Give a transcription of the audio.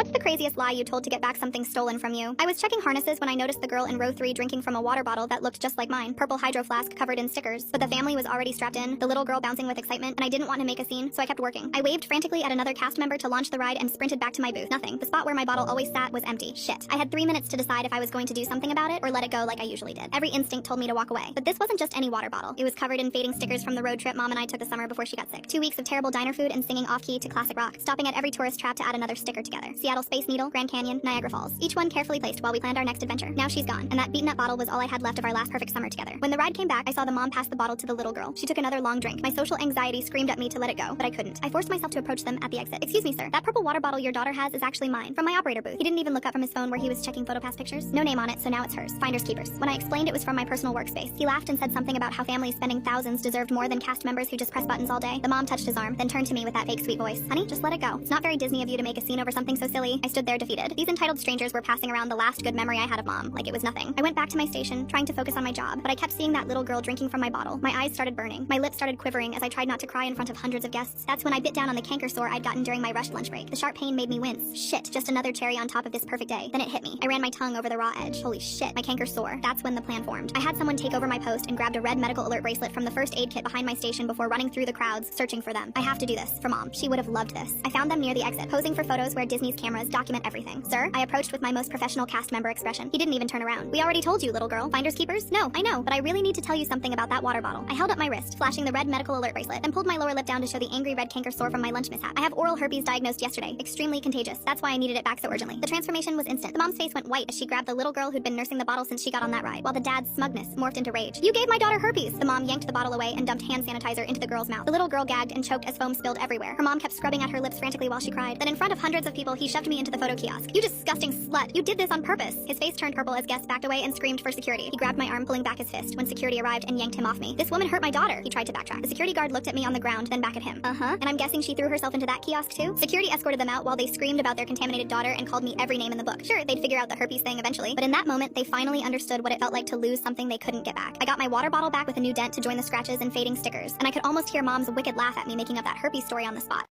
What's the craziest lie you told to get back something stolen from you? I was checking harnesses when I noticed the girl in row 3 drinking from a water bottle that looked just like mine, purple hydro flask covered in stickers. But the family was already strapped in, the little girl bouncing with excitement, and I didn't want to make a scene, so I kept working. I waved frantically at another cast member to launch the ride and sprinted back to my booth. Nothing. The spot where my bottle always sat was empty. Shit. I had 3 minutes to decide if I was going to do something about it or let it go like I usually did. Every instinct told me to walk away. But this wasn't just any water bottle. It was covered in fading stickers from the road trip Mom and I took the summer before she got sick. 2 weeks of terrible diner food and singing off-key to classic rock, stopping at every tourist trap to add another sticker together. Seattle Space Needle, Grand Canyon, Niagara Falls. Each one carefully placed while we planned our next adventure. Now she's gone, and that beaten-up bottle was all I had left of our last perfect summer together. When the ride came back, I saw the mom pass the bottle to the little girl. She took another long drink. My social anxiety screamed at me to let it go, but I couldn't. I forced myself to approach them at the exit. "Excuse me, sir. That purple water bottle your daughter has is actually mine, from my operator booth." He didn't even look up from his phone where he was checking PhotoPass pictures. No name on it, so now it's hers. Finders keepers. When I explained it was from my personal workspace, he laughed and said something about how families spending thousands deserved more than cast members who just press buttons all day. The mom touched his arm, then turned to me with that fake sweet voice. "Honey, just let it go. It's not very Disney of you to make a scene over something so silly." I stood there defeated. These entitled strangers were passing around the last good memory I had of Mom, like it was nothing. I went back to my station, trying to focus on my job, but I kept seeing that little girl drinking from my bottle. My eyes started burning. My lips started quivering as I tried not to cry in front of hundreds of guests. That's when I bit down on the canker sore I'd gotten during my rushed lunch break. The sharp pain made me wince. Shit, just another cherry on top of this perfect day. Then it hit me. I ran my tongue over the raw edge. Holy shit, my canker sore. That's when the plan formed. I had someone take over my post and grabbed a red medical alert bracelet from the first aid kit behind my station before running through the crowds, searching for them. I have to do this for Mom. She would have loved this. I found them near the exit, posing for photos where Disney's cameras document everything. "Sir?" I approached with my most professional cast member expression. He didn't even turn around. "We already told you, little girl. Finders keepers?" "No, I know, but I really need to tell you something about that water bottle." I held up my wrist, flashing the red medical alert bracelet, then pulled my lower lip down to show the angry red canker sore from my lunch mishap. "I have oral herpes diagnosed yesterday. Extremely contagious. That's why I needed it back so urgently." The transformation was instant. The mom's face went white as she grabbed the little girl who'd been nursing the bottle since she got on that ride, while the dad's smugness morphed into rage. "You gave my daughter herpes!" The mom yanked the bottle away and dumped hand sanitizer into the girl's mouth. The little girl gagged and choked as foam spilled everywhere. Her mom kept scrubbing at her lips frantically while she cried. Then in front of hundreds of people, he shoved me into the photo kiosk. "You disgusting slut! You did this on purpose!" His face turned purple as guests backed away and screamed for security. He grabbed my arm, pulling back his fist when security arrived and yanked him off me. "This woman hurt my daughter!" He tried to backtrack. The security guard looked at me on the ground, then back at him. And I'm guessing she threw herself into that kiosk too? Security escorted them out while they screamed about their contaminated daughter and called me every name in the book. Sure, they'd figure out the herpes thing eventually, but in that moment, they finally understood what it felt like to lose something they couldn't get back. I got my water bottle back with a new dent to join the scratches and fading stickers, and I could almost hear Mom's wicked laugh at me making up that herpes story on the spot.